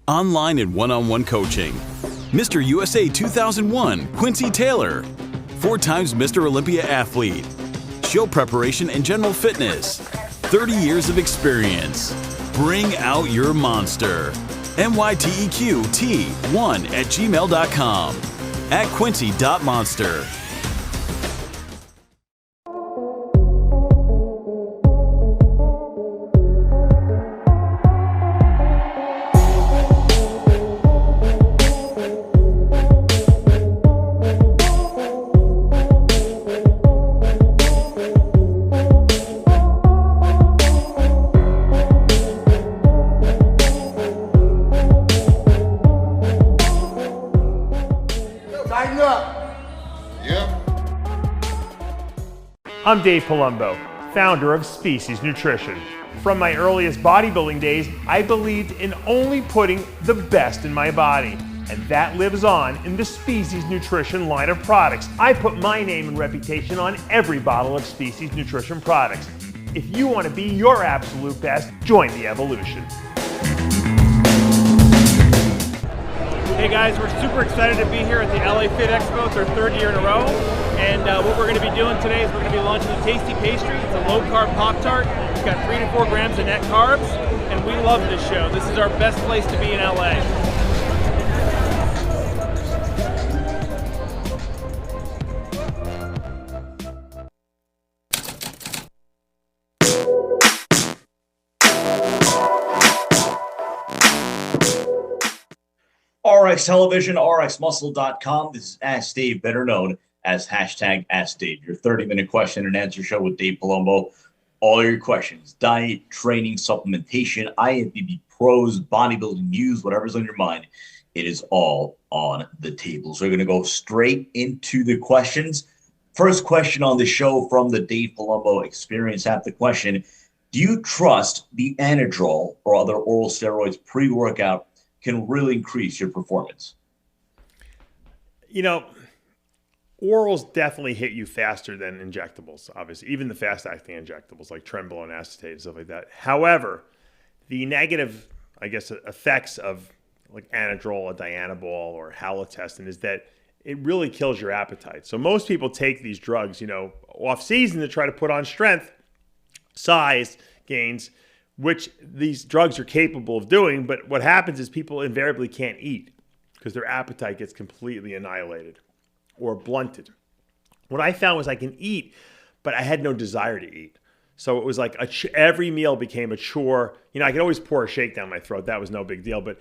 online and one-on-one coaching. Mr. USA 2001, Quincy Taylor. 4 times Mr. Olympia athlete. Show preparation and general fitness. 30 years of experience. Bring out your monster. myteqt1@gmail.com. @Quincy.monster. I'm Dave Palumbo, founder of Species Nutrition. From my earliest bodybuilding days, I believed in only putting the best in my body, and that lives on in the Species Nutrition line of products. I put my name and reputation on every bottle of Species Nutrition products. If you want to be your absolute best, join the evolution. Hey guys, we're super excited to be here at the LA Fit Expo. It's our 3rd year in a row. And what we're going to be doing today is we're going to be launching the Tasty Pastry. It's a low-carb Pop-Tart. It's got 3 to 4 grams of net carbs. And we love this show. This is our best place to be in LA. RX Television, RxMuscle.com. This is Ask Dave, better known as hashtag Ask Dave, your 30-minute question and answer show with Dave Palumbo. All your questions, diet, training, supplementation, IFBB pros, bodybuilding news, whatever's on your mind, it is all on the table. So we're going to go straight into the questions. First question on the show from the Dave Palumbo Experience app. The question, do you trust the anadrol or other oral steroids pre-workout can really increase your performance? You know, orals definitely hit you faster than injectables, obviously, even the fast-acting injectables like trenbolone, acetate, and stuff like that. However, the negative, I guess, effects of like anadrol or dianabol or halotestin is that it really kills your appetite. So most people take these drugs, you know, off-season to try to put on strength, size gains, which these drugs are capable of doing. But what happens is people invariably can't eat because their appetite gets completely annihilated or blunted. What I found was I can eat, but I had no desire to eat. So it was like every meal became a chore. You know, I could always pour a shake down my throat. That was no big deal. But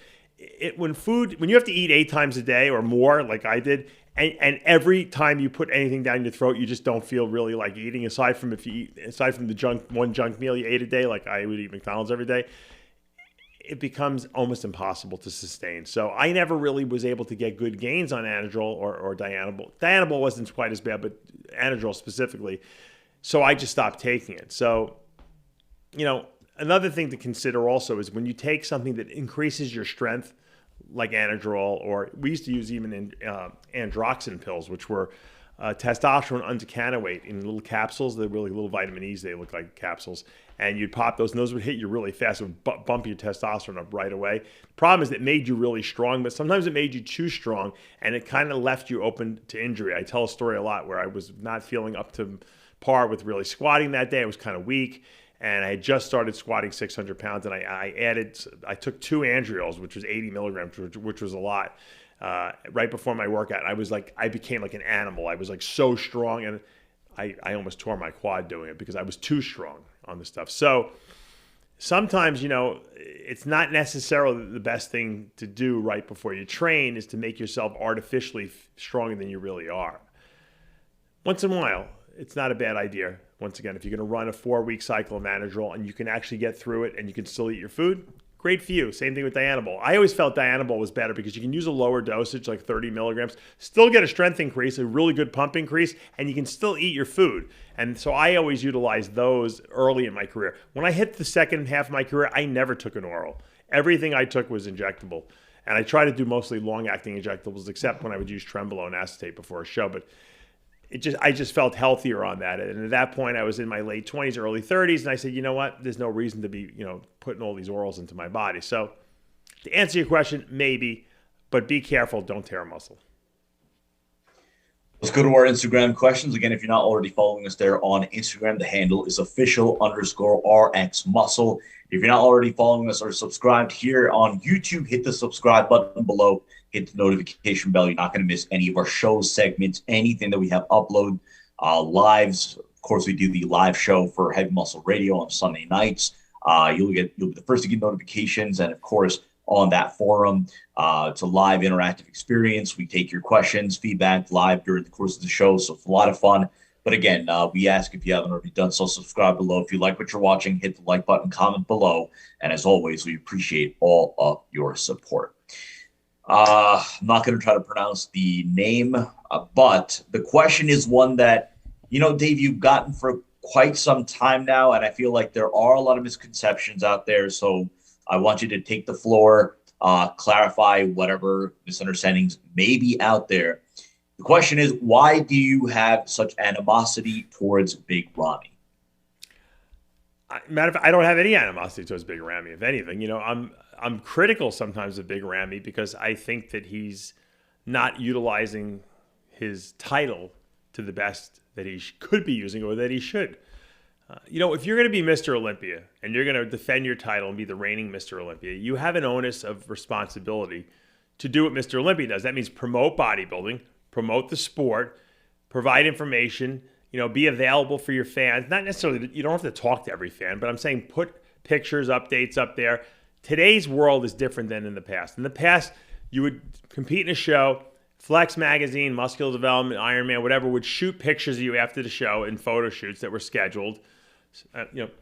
when you have to eat 8 times a day or more, like I did, and every time you put anything down your throat, you just don't feel really like eating. Aside from the one junk meal you ate a day, like I would eat McDonald's every day, it becomes almost impossible to sustain. So I never really was able to get good gains on anadrol or dianabol. Dianabol wasn't quite as bad, but anadrol specifically. So I just stopped taking it. So, you know, another thing to consider also is when you take something that increases your strength, like anadrol, or we used to use even androxin pills, which were testosterone undecanoate in little capsules. They're really little vitamin E's. They look like capsules. And you'd pop those, and those would hit you really fast. It would bump your testosterone up right away. The problem is it made you really strong, but sometimes it made you too strong, and it kind of left you open to injury. I tell a story a lot where I was not feeling up to par with really squatting that day. I was kind of weak, and I had just started squatting 600 pounds, and I took 2 androls, which was 80 milligrams, which was a lot. Right before my workout, I became like an animal. I was like so strong, and I almost tore my quad doing it because I was too strong on the stuff. So sometimes, you know, it's not necessarily the best thing to do right before you train is to make yourself artificially stronger than you really are. Once in a while, it's not a bad idea. Once again, if you're going to run a 4-week cycle of anadrol and you can actually get through it and you can still eat your food, great for you. Same thing with dianabol. I always felt dianabol was better because you can use a lower dosage, like 30 milligrams, still get a strength increase, a really good pump increase, and you can still eat your food. And so I always utilized those early in my career. When I hit the second half of my career, I never took an oral. Everything I took was injectable. And I try to do mostly long-acting injectables, except when I would use trenbolone acetate before a show. But I just felt healthier on that. And at that point, I was in my late 20s, early 30s, and I said, you know what? There's no reason to be, putting all these orals into my body. So to answer your question, maybe, but be careful. Don't tear a muscle. Let's go to our Instagram questions. Again, if you're not already following us there on Instagram, the handle is official_RxMuscle. If you're not already following us or subscribed here on YouTube, hit the subscribe button below, hit the notification bell. You're not going to miss any of our shows, segments, anything that we have upload, lives. Of course, we do the live show for Heavy Muscle Radio on Sunday nights. You'll be the first to get notifications, and of course, on that forum, it's a live interactive experience. We take your questions, feedback live during the course of the show, so it's a lot of fun. But again, we ask if you haven't already done so, subscribe below. If you like what you're watching, hit the like button, comment below, and as always, we appreciate all of your support. I'm not going to try to pronounce the name, but the question is one that, Dave, you've gotten for quite some time now, and I feel like there are a lot of misconceptions out there, so I want you to take the floor, clarify whatever misunderstandings may be out there. The question is, why do you have such animosity towards Big Ramy? Matter of fact, I don't have any animosity towards Big Ramy. If anything, I'm critical sometimes of Big Ramy because I think that he's not utilizing his title to the best that he could be using or that he should. If you're going to be Mr. Olympia and you're going to defend your title and be the reigning Mr. Olympia, you have an onus of responsibility to do what Mr. Olympia does. That means promote bodybuilding, promote the sport, provide information, be available for your fans. Not necessarily, you don't have to talk to every fan, but I'm saying put pictures, updates up there. Today's world is different than in the past. In the past, you would compete in a show, Flex Magazine, Muscular Development, Iron Man, whatever, would shoot pictures of you after the show in photo shoots that were scheduled.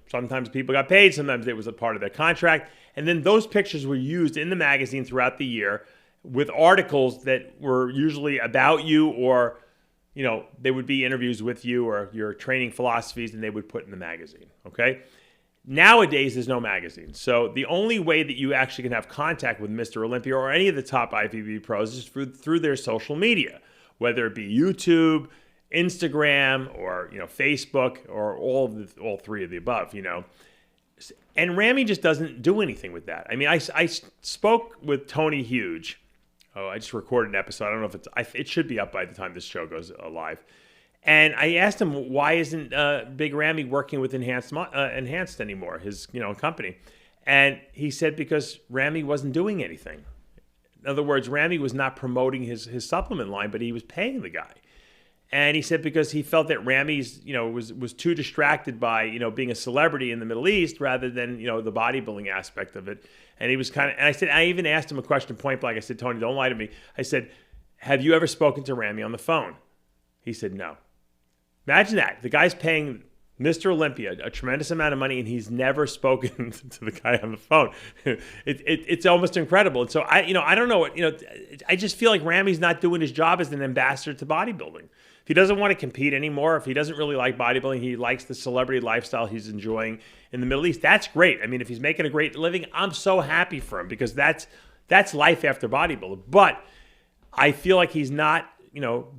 Sometimes people got paid, sometimes it was a part of their contract. And then those pictures were used in the magazine throughout the year with articles that were usually about you or, they would be interviews with you or your training philosophies and they would put in the magazine, okay? Nowadays, there's no magazine. So the only way that you actually can have contact with Mr. Olympia or any of the top IFBB pros is through their social media, whether it be YouTube, Instagram, or Facebook, or all three of the above. And Ramy just doesn't do anything with that. I mean, I spoke with Tony Huge. Oh, I just recorded an episode. I don't know if it should be up by the time this show goes live. And I asked him, why isn't Big Ramy working with Enhanced anymore, his company? And he said because Ramy wasn't doing anything. In other words, Ramy was not promoting his supplement line, but he was paying the guy. And he said because he felt that Ramy's, was too distracted by, being a celebrity in the Middle East rather than, the bodybuilding aspect of it. And he was and I even asked him a question point blank. I said, Tony, don't lie to me. I said, have you ever spoken to Ramy on the phone? He said, no. Imagine that. The guy's paying Mr. Olympia a tremendous amount of money and he's never spoken to the guy on the phone. It's almost incredible. And so I don't know what, I just feel like Ramy's not doing his job as an ambassador to bodybuilding. If he doesn't want to compete anymore, if he doesn't really like bodybuilding, he likes the celebrity lifestyle he's enjoying in the Middle East, that's great. I mean, if he's making a great living, I'm so happy for him because that's life after bodybuilding. But I feel like he's not,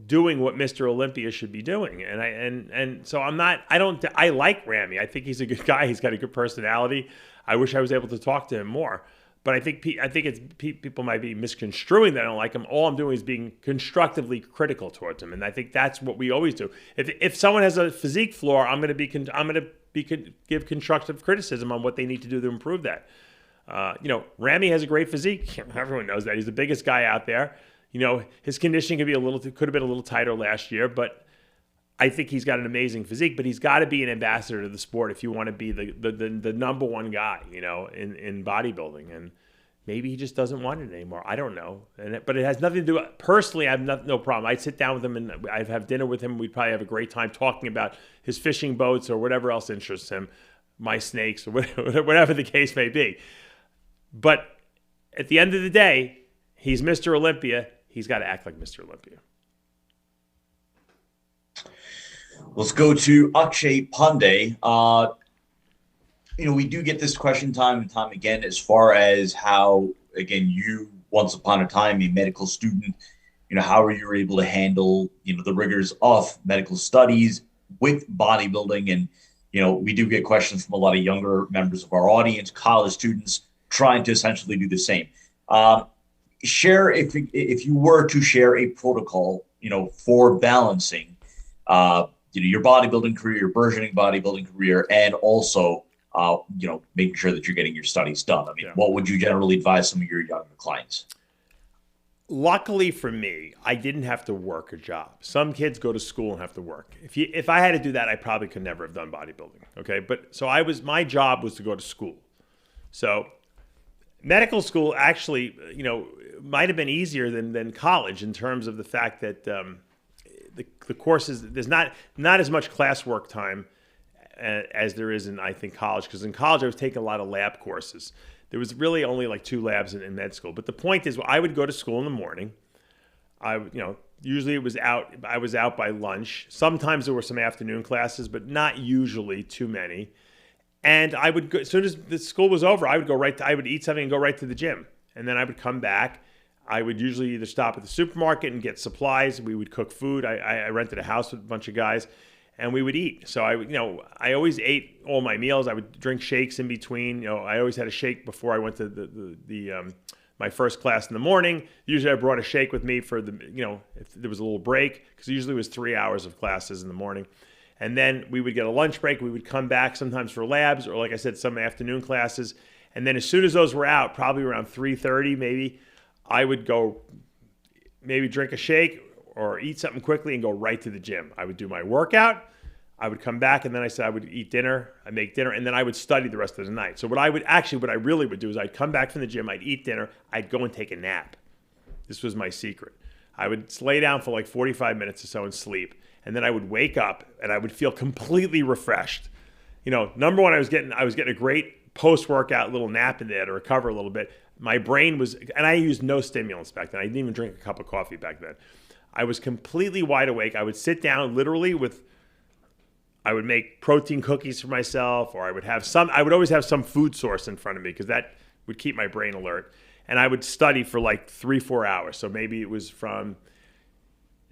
doing what Mr. Olympia should be doing. And so I like Ramy. I think he's a good guy. He's got a good personality. I wish I was able to talk to him more. But I think people might be misconstruing that I don't like him. All I'm doing is being constructively critical towards him, and I think that's what we always do. If someone has a physique flaw, I'm going to give constructive criticism on what they need to do to improve that. Ramy has a great physique. Everyone knows that. He's the biggest guy out there. His conditioning could have been a little tighter last year, but I think he's got an amazing physique, but he's got to be an ambassador to the sport if you want to be the number one guy, in bodybuilding. And maybe he just doesn't want it anymore. I don't know. But it has nothing to do with, personally, I have no problem. I'd sit down with him and I'd have dinner with him. We'd probably have a great time talking about his fishing boats or whatever else interests him, my snakes or whatever the case may be. But at the end of the day, he's Mr. Olympia. He's got to act like Mr. Olympia. Let's go to Akshay Pandey. We do get this question time and time again as far as how, again, you, once upon a time, a medical student, how are you able to handle, the rigors of medical studies with bodybuilding? And, we do get questions from a lot of younger members of our audience, college students, trying to essentially do the same. Share if you were to share a protocol, for balancing, your bodybuilding career, your burgeoning bodybuilding career, and also, making sure that you're getting your studies done. I mean, what would you generally advise some of your younger clients? Luckily for me, I didn't have to work a job. Some kids go to school and have to work. If I had to do that, I probably could never have done bodybuilding. Okay, but so my job was to go to school. So medical school actually, might have been easier than college in terms of the fact that the courses, there's not as much classwork time as there is in, I think, college. Because in college, I was taking a lot of lab courses. There was really only like 2 labs in med school. But the point is, I would go to school in the morning. Usually I was out by lunch. Sometimes there were some afternoon classes, but not usually too many. And I would go, as soon as the school was over, I would eat something and go right to the gym. And then I would come back. I would usually either stop at the supermarket and get supplies. We would cook food. I rented a house with a bunch of guys, and we would eat. So I always ate all my meals. I would drink shakes in between. I always had a shake before I went to my first class in the morning. Usually I brought a shake with me for if there was a little break, because usually it was 3 hours of classes in the morning. And then we would get a lunch break. We would come back sometimes for labs, or like I said, some afternoon classes. And then as soon as those were out, probably around 3:30 maybe, I would go maybe drink a shake or eat something quickly and go right to the gym. I would do my workout. I would come back, and then I would eat dinner. I'd make dinner, and then I would study the rest of the night. So what I really would do is I'd come back from the gym, I'd eat dinner, I'd go and take a nap. This was my secret. I would lay down for like 45 minutes or so and sleep. And then I would wake up and I would feel completely refreshed. Number one, I was getting a great post-workout little nap in there to recover a little bit. My brain was, and I used no stimulants back then. I didn't even drink a cup of coffee back then. I was completely wide awake. I would sit down literally I would make protein cookies for myself, or I would always have some food source in front of me, because that would keep my brain alert. And I would study for like 3-4 hours. So maybe it was from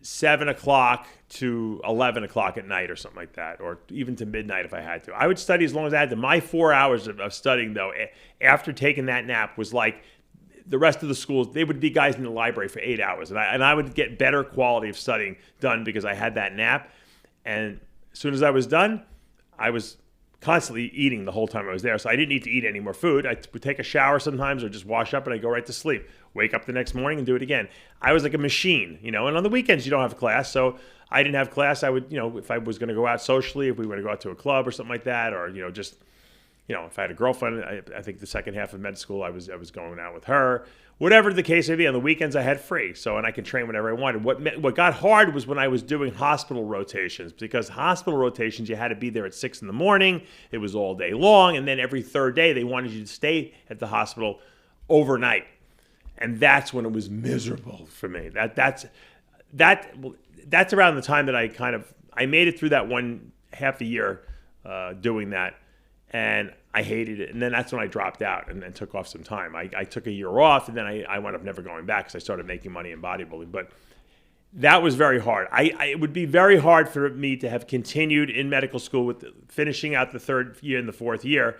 7 o'clock to 11 o'clock at night or something like that, or even to midnight if I had to. I would study as long as I had to. My 4 hours of studying, though, after taking that nap, was like the rest of the schools. They would be guys in the library for 8 hours, and I would get better quality of studying done because I had that nap. And as soon as I was done, I was constantly eating the whole time I was there. So I didn't need to eat any more food. I would take a shower sometimes, or just wash up, and I'd go right to sleep. Wake up the next morning and do it again. I was like a machine, and on the weekends you don't have class. So I didn't have class. I would, if I was going to go out socially, if we were to go out to a club or something like that, or, just, if I had a girlfriend, I think the second half of med school, I was going out with her. Whatever the case may be, on the weekends I had free. So, and I could train whenever I wanted. What got hard was when I was doing hospital rotations, because hospital rotations, you had to be there at 6 a.m. It was all day long. And then every third day, they wanted you to stay at the hospital overnight. And that's when it was miserable for me. That's around the time that I made it through that one half a year doing that, and I hated it. And then that's when I dropped out and then took off some time. I took a year off, and then I wound up never going back because I started making money in bodybuilding. But that was very hard. It would be very hard for me to have continued in medical school with finishing out the 3rd year and the 4th year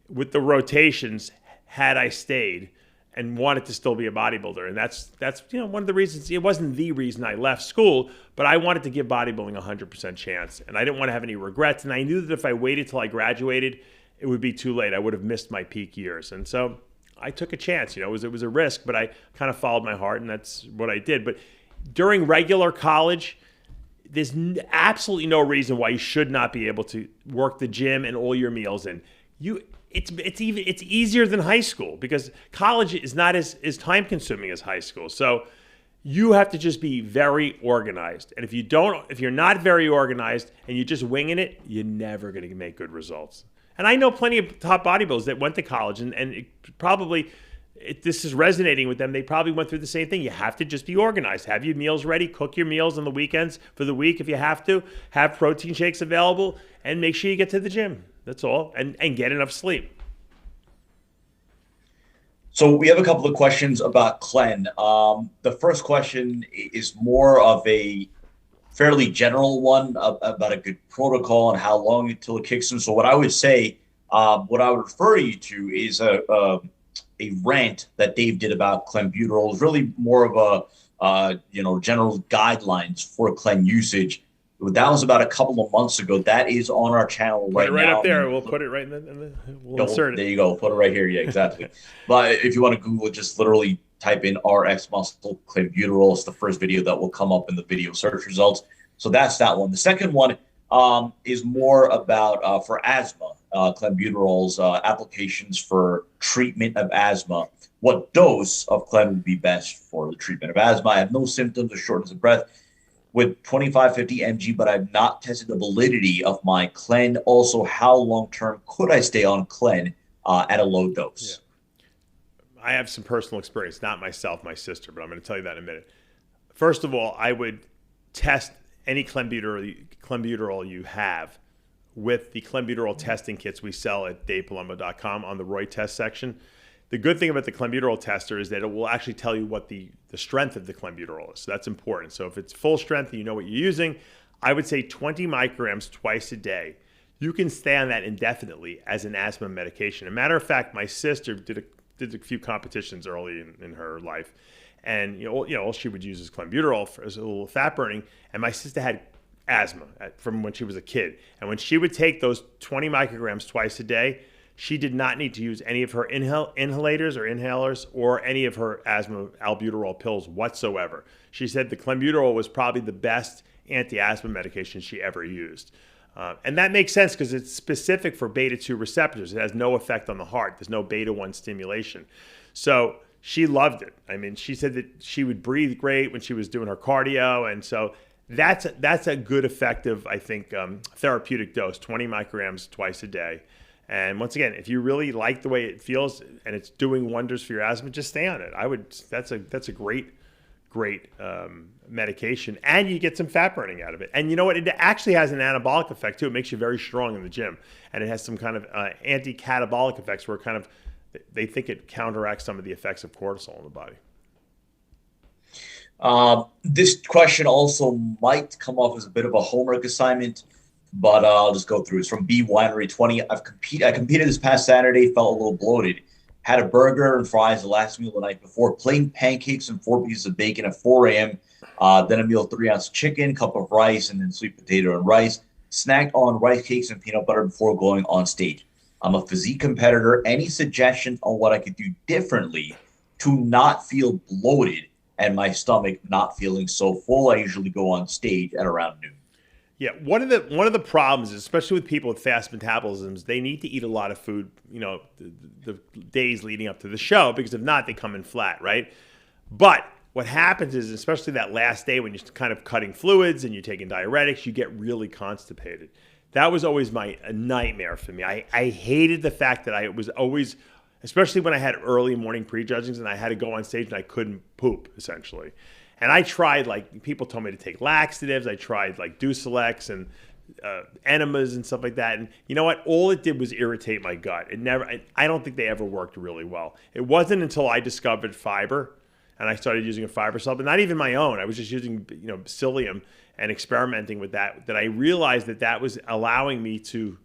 with the rotations had I stayed and wanted to still be a bodybuilder. And that's one of the reasons. It wasn't the reason I left school, but I wanted to give bodybuilding a 100% chance, and I didn't want to have any regrets. And I knew that if I waited till I graduated, it would be too late. I would have missed my peak years. And so I took a chance. It was a risk, but I kind of followed my heart, and that's what I did. But during regular college, there's absolutely no reason why you should not be able to work the gym and all your meals in. It's easier than high school, because college is not as time consuming as high school. So you have to just be very organized. And if you're not very organized and you're just winging it, you're never going to make good results. And I know plenty of top bodybuilders that went to college, and this is resonating with them. They probably went through the same thing. You have to just be organized. Have your meals ready. Cook your meals on the weekends for the week if you have to. Have protein shakes available, and make sure you get to the gym. That's all. And get enough sleep. So we have a couple of questions about CLEN. The first question is more of a fairly general one about a good protocol and how long until it kicks in. So what I would say, what I would refer you to is a rant that Dave did about clenbuterol. It's really more of a general guidelines for CLEN usage. That was about a couple of months ago. That is on our channel right now. Put it right up there. We'll put it right in the we'll insert it. There you go. Put it right here. Yeah, exactly. But if you want to Google it, just literally type in RxMuscle clenbuterol. It's the first video that will come up in the video search results. So that's that one. The second one is more about for asthma, clenbuterol's applications for treatment of asthma. What dose of CLEN would be best for the treatment of asthma? I have no symptoms or shortness of breath with 2550 mg, but I've not tested the validity of my CLEN. Also, how long-term could I stay on CLEN at a low dose? Yeah. I have some personal experience, not myself, my sister, but I'm going to tell you that in a minute. First of all, I would test any clenbuterol you have with the clenbuterol testing kits we sell at davepalumbo.com on the Roy test section. The good thing about the clenbuterol tester is that it will actually tell you what the strength of the clenbuterol is. So that's important. So if it's full strength and you know what you're using, I would say 20 micrograms twice a day. You can stay on that indefinitely as an asthma medication. As a matter of fact, my sister did a few competitions early in her life. And all she would use is clenbuterol as a little fat burning. And my sister had asthma from when she was a kid. And when she would take those 20 micrograms twice a day, she did not need to use any of her inhalators or inhalers or any of her asthma albuterol pills whatsoever. She said the clenbuterol was probably the best anti-asthma medication she ever used. And that makes sense because it's specific for beta-2 receptors. It has no effect on the heart. There's no beta-1 stimulation. So she loved it. I mean, she said that she would breathe great when she was doing her cardio. And so that's a good, effective, I think, therapeutic dose, 20 micrograms twice a day. And once again, if you really like the way it feels and it's doing wonders for your asthma, just stay on it. That's a great medication, and you get some fat burning out of it. And you know what? It actually has an anabolic effect too. It makes you very strong in the gym, and it has some kind of anti-catabolic effects where they think it counteracts some of the effects of cortisol in the body. This question also might come off as a bit of a homework assignment, but I'll just go through. It's from B Winery 20. I competed this past Saturday, felt a little bloated. Had a burger and fries the last meal the night before, plain pancakes and 4 pieces of bacon at 4 a.m. Then a meal, 3-ounce chicken, cup of rice, and then sweet potato and rice. Snacked on rice cakes and peanut butter before going on stage. I'm a physique competitor. Any suggestions on what I could do differently to not feel bloated and my stomach not feeling so full? I usually go on stage at around noon. Yeah, one of the problems, especially with people with fast metabolisms, they need to eat a lot of food, the days leading up to the show, because if not, they come in flat, right? But what happens is, especially that last day when you're kind of cutting fluids and you're taking diuretics, you get really constipated. That was always a nightmare for me. I hated the fact that I was always, especially when I had early morning prejudgings and I had to go on stage and I couldn't poop, essentially. And I tried, people told me to take laxatives. I tried Ducelex and enemas and stuff like that. And you know what? All it did was irritate my gut. I don't think they ever worked really well. It wasn't until I discovered fiber and I started using a fiber supplement, not even my own. I was just using, psyllium and experimenting with that I realized that was allowing me to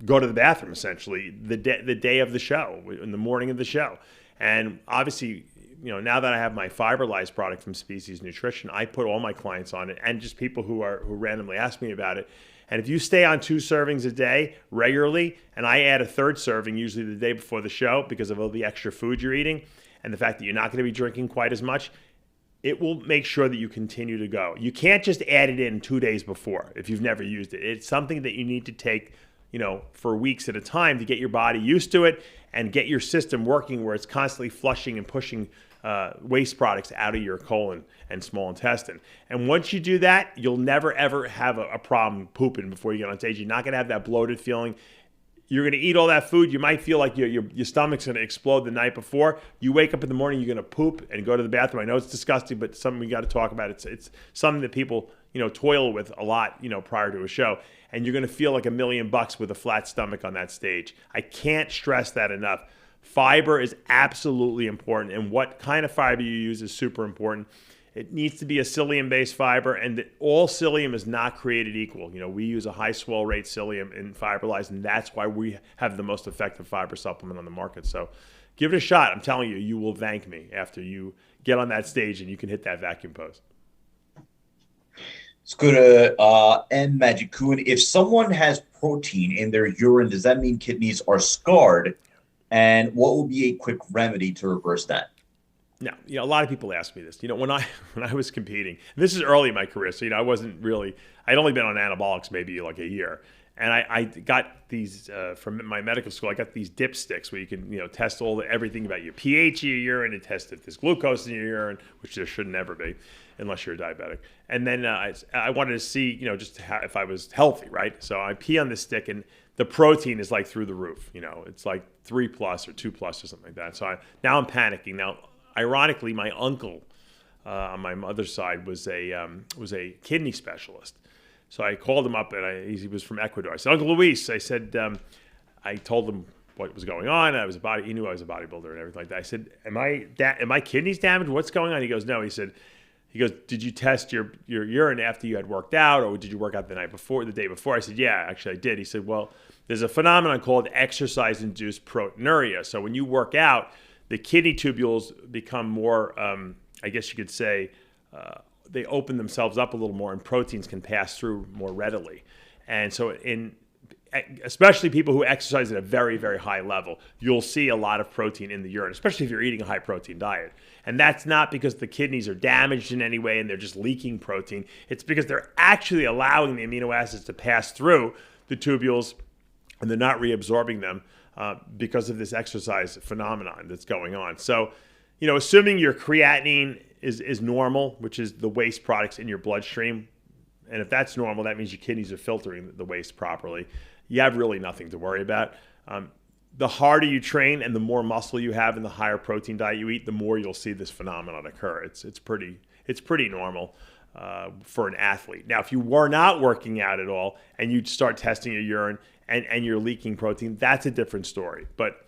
go to the bathroom, essentially, the day of the show, in the morning of the show. And obviously, now that I have my Fiberlyze product from Species Nutrition, I put all my clients on it, and just people who randomly ask me about it. And if you stay on 2 servings a day regularly, and I add a 3rd serving usually the day before the show because of all the extra food you're eating and the fact that you're not going to be drinking quite as much, it will make sure that you continue to go. You can't just add it in 2 days before if you've never used it. It's something that you need to take, for weeks at a time to get your body used to it and get your system working where it's constantly flushing and pushing waste products out of your colon and small intestine. And once you do that, you'll never, ever have a problem pooping before you get on stage. You're not going to have that bloated feeling. You're going to eat all that food. You might feel like your stomach's going to explode the night before. You wake up in the morning, you're going to poop and go to the bathroom. I know it's disgusting, but something we got to talk about. It's something that people, toil with a lot, prior to a show. And you're going to feel like $1 million with a flat stomach on that stage. I can't stress that enough. Fiber is absolutely important, and what kind of fiber you use is super important. It needs to be a psyllium-based fiber, and all psyllium is not created equal. We use a high swell rate psyllium in Fiberlize, and that's why we have the most effective fiber supplement on the market. So give it a shot. I'm telling you, you will thank me after you get on that stage and you can hit that vacuum pose. Let's go to M Magic Coon. If someone has protein in their urine, does that mean kidneys are scarred? And what would be a quick remedy to reverse that? Now, a lot of people ask me this. When I was competing, this is early in my career, so I wasn't really. I'd only been on anabolics maybe like a year, and I got these from my medical school. I got these dipsticks where you can test everything about your pH of your urine and test if there's glucose in your urine, which there should never be, unless you're a diabetic. And then I wanted to see just if I was healthy, right? So I pee on this stick and the protein is like through the roof. It's like 3+ or 2+ or something like that. So now I'm panicking. Now, ironically, my uncle on my mother's side was a kidney specialist. So I called him up, and he was from Ecuador. I said, Uncle Luis, I said, I told him what was going on. He knew I was a bodybuilder and everything like that. I said, am my kidneys damaged? What's going on? He goes, no. He goes, did you test your urine after you had worked out, or did you work out the day before? I said, yeah, actually I did. He said, well, there's a phenomenon called exercise-induced proteinuria. So when you work out, the kidney tubules become more, I guess you could say, they open themselves up a little more, and proteins can pass through more readily. And so especially people who exercise at a very, very high level, you'll see a lot of protein in the urine, especially if you're eating a high protein diet. And that's not because the kidneys are damaged in any way and they're just leaking protein. It's because they're actually allowing the amino acids to pass through the tubules, and they're not reabsorbing them because of this exercise phenomenon that's going on. So, assuming your creatinine is normal, which is the waste products in your bloodstream, and if that's normal, that means your kidneys are filtering the waste properly. You have really nothing to worry about. The harder you train and the more muscle you have and the higher protein diet you eat, the more you'll see this phenomenon occur. It's pretty normal for an athlete. Now, if you were not working out at all and you start testing your urine and you're leaking protein, that's a different story. But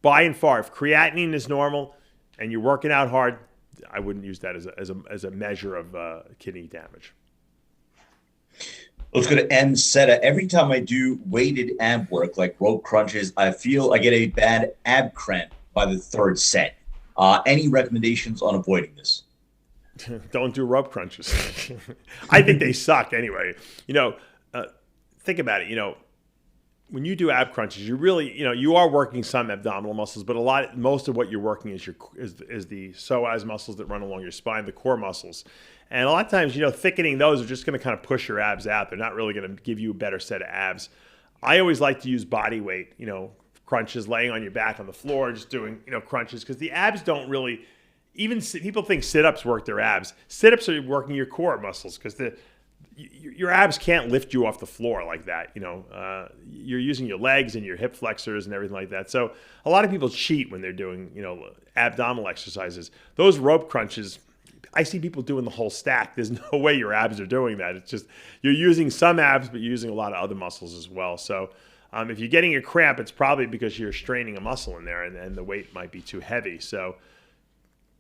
by and far, if creatinine is normal and you're working out hard, I wouldn't use that as a measure of kidney damage. Let's go to M. Seta. Every time I do weighted ab work, like rope crunches, I feel I get a bad ab cramp by the third set. Any recommendations on avoiding this? Don't do rope crunches. I think they suck anyway. Think about it. When you do ab crunches, you really, you are working some abdominal muscles, but most of what you're working is the psoas muscles that run along your spine, the core muscles. And a lot of times, thickening those are just going to kind of push your abs out. They're not really going to give you a better set of abs. I always like to use body weight, crunches, laying on your back on the floor, just doing, crunches, because the abs don't really, even people think sit-ups work their abs. Sit-ups are working your core muscles because your abs can't lift you off the floor like that. You're using your legs and your hip flexors and everything like that. So a lot of people cheat when they're doing, abdominal exercises. Those rope crunches, I see people doing the whole stack. There's no way your abs are doing that. It's just you're using some abs, but you're using a lot of other muscles as well. So if you're getting a cramp, it's probably because you're straining a muscle in there and the weight might be too heavy. So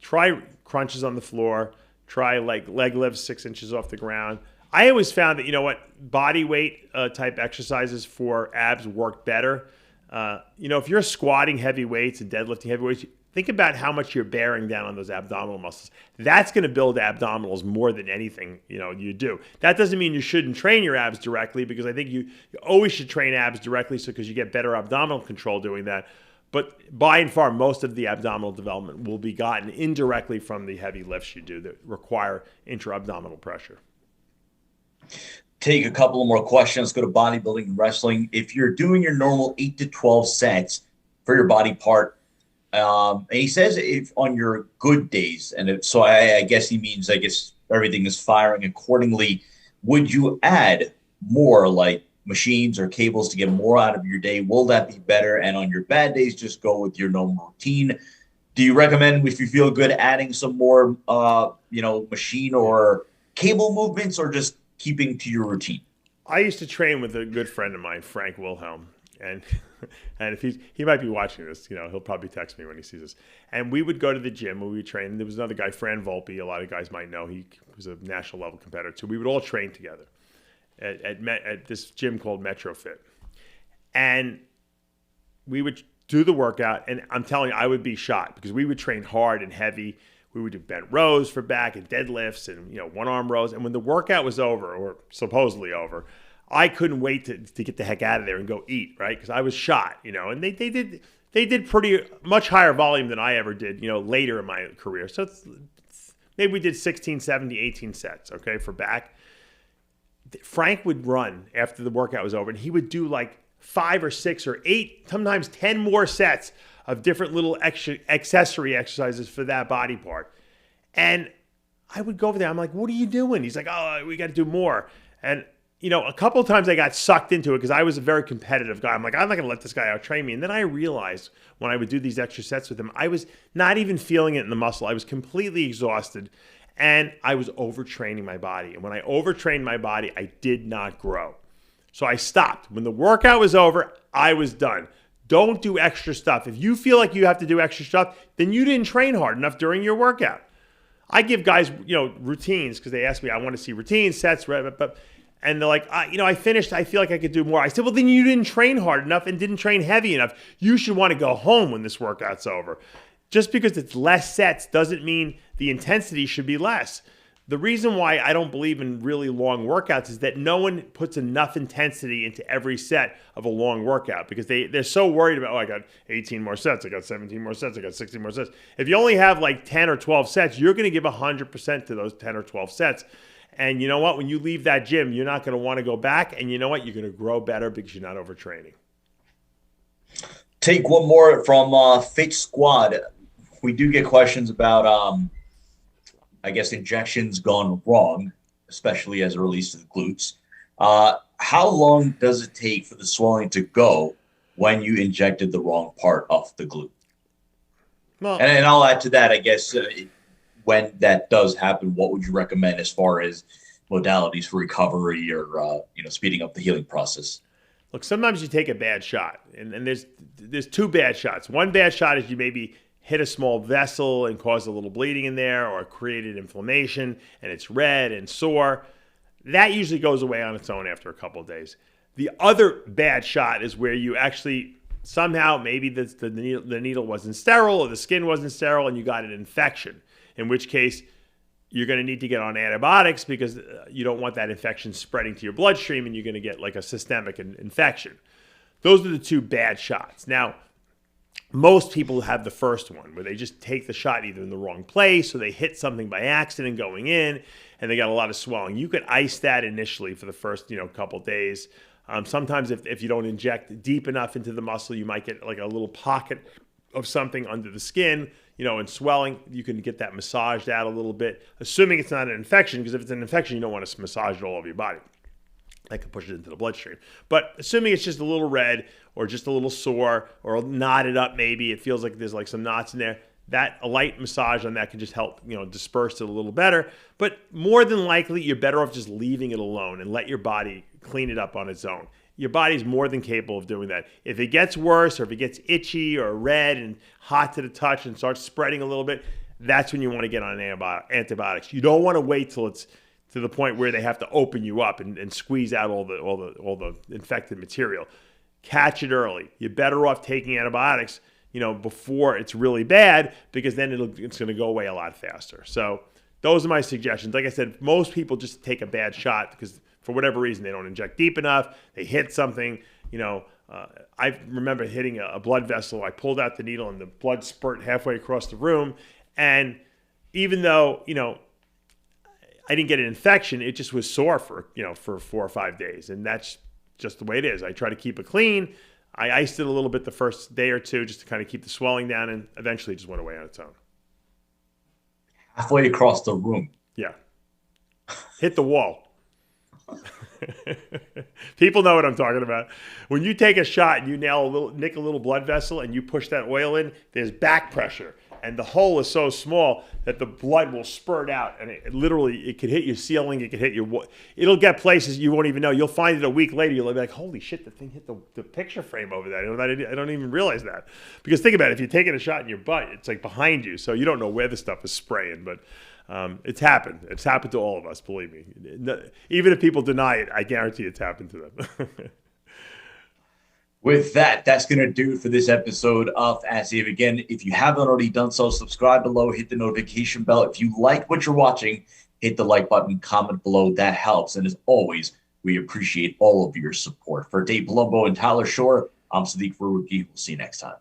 try crunches on the floor. Try leg lifts 6 inches off the ground. I always found that, body weight type exercises for abs work better. If you're squatting heavy weights and deadlifting heavy weights, think about how much you're bearing down on those abdominal muscles. That's going to build abdominals more than anything, you do. That doesn't mean you shouldn't train your abs directly, because I think you always should train abs directly because you get better abdominal control doing that. But by and far, most of the abdominal development will be gotten indirectly from the heavy lifts you do that require intra-abdominal pressure. Take a couple of more questions. Go to bodybuilding and wrestling. If you're doing your normal 8 to 12 sets for your body part, and he says if on your good days, and so I guess he means, everything is firing accordingly, would you add more like machines or cables to get more out of your day? Will that be better? And on your bad days, just go with your normal routine. Do you recommend, if you feel good, adding some more, machine or cable movements, or just keeping to your routine? I used to train with a good friend of mine, Frank Wilhelm, and And if he might be watching this, he'll probably text me when he sees this. And we would go to the gym where we would train. And there was another guy, Fran Volpe. A lot of guys might know. He was a national level competitor. So we would all train together at this gym called MetroFit. And we would do the workout. And I'm telling you, I would be shot because we would train hard and heavy. We would do bent rows for back and deadlifts and, one arm rows. And when the workout was over, or supposedly over, I couldn't wait to get the heck out of there and go eat, right? Because I was shot, and they did pretty much higher volume than I ever did, later in my career. So maybe we did 16, 17, 18 sets, okay, for back. Frank would run after the workout was over, and he would do like 5 or 6 or 8, sometimes 10 more sets of different little accessory exercises for that body part. And I would go over there. I'm like, what are you doing? He's like, oh, we got to do more. And, a couple of times I got sucked into it because I was a very competitive guy. I'm like, I'm not going to let this guy out-train me. And then I realized when I would do these extra sets with him, I was not even feeling it in the muscle. I was completely exhausted, and I was overtraining my body. And when I overtrained my body, I did not grow. So I stopped. When the workout was over, I was done. Don't do extra stuff. If you feel like you have to do extra stuff, then you didn't train hard enough during your workout. I give guys, routines because they ask me, I want to see routines, sets, and they're like, I finished. I feel like I could do more. I said, well, then you didn't train hard enough and didn't train heavy enough. You should want to go home when this workout's over. Just because it's less sets doesn't mean the intensity should be less. The reason why I don't believe in really long workouts is that no one puts enough intensity into every set of a long workout because they're so worried about, I got 18 more sets, I got 17 more sets, I got 16 more sets. If you only have like 10 or 12 sets, you're going to give 100% to those 10 or 12 sets. And you know what? When you leave that gym, you're not going to want to go back. And you know what? You're going to grow better because you're not overtraining. Take one more from Fit Squad. We do get questions about injections gone wrong, especially as it relates to the glutes. How long does it take for the swelling to go when you injected the wrong part of the glute? Well, and I'll add to that, when that does happen, what would you recommend as far as modalities for recovery or speeding up the healing process? Look, sometimes you take a bad shot, and there's 2 bad shots. One bad shot is you maybe hit a small vessel and cause a little bleeding in there or created inflammation and it's red and sore. That usually goes away on its own after a couple of days. The other bad shot is where you actually somehow maybe the needle wasn't sterile or the skin wasn't sterile and you got an infection, in which case you're going to need to get on antibiotics because you don't want that infection spreading to your bloodstream and you're going to get like a systemic infection. Those are the 2 bad shots. Now, most people have the first one where they just take the shot either in the wrong place or they hit something by accident going in and they got a lot of swelling. You could ice that initially for the first, couple days. Sometimes if you don't inject deep enough into the muscle, you might get like a little pocket of something under the skin, and swelling. You can get that massaged out a little bit, assuming it's not an infection, because if it's an infection, you don't want to massage it all over your body. That could push it into the bloodstream. But assuming it's just a little red or just a little sore or knotted up maybe, it feels like there's like some knots in there, a light massage on that can just help, disperse it a little better. But more than likely, you're better off just leaving it alone and let your body clean it up on its own. Your body's more than capable of doing that. If it gets worse or if it gets itchy or red and hot to the touch and starts spreading a little bit, that's when you want to get on antibiotics. You don't want to wait till it's to the point where they have to open you up and squeeze out all the infected material. Catch it early. You're better off taking antibiotics, before it's really bad, because then it's going to go away a lot faster. So those are my suggestions. Like I said, most people just take a bad shot because for whatever reason they don't inject deep enough. They hit something. I remember hitting a blood vessel. I pulled out the needle and the blood spurted halfway across the room. And even though, I didn't get an infection, it just was sore for 4 or 5 days. And that's just the way it is. I try to keep it clean. I iced it a little bit the first day or 2 just to kind of keep the swelling down, and eventually it just went away on its own. Halfway across the room. Yeah. Hit the wall. People know what I'm talking about. When you take a shot and you nick a little blood vessel and you push that oil in, there's back pressure. and the hole is so small that the blood will spurt out, and it could hit your ceiling, it could hit your, it'll get places you won't even know. You'll find it a week later, you'll be like, holy shit, the thing hit the picture frame over there. I don't even realize that. Because think about it, if you're taking a shot in your butt, it's like behind you, so you don't know where the stuff is spraying, but it's happened. It's happened to all of us, believe me. Even if people deny it, I guarantee it's happened to them. With that, that's going to do it for this episode of Ask Dave. Again, if you haven't already done so, subscribe below, hit the notification bell. If you like what you're watching, hit the like button, comment below. That helps. And as always, we appreciate all of your support. For Dave Palumbo and Tyler Shore, I'm Sadiq Faruqi. We'll see you next time.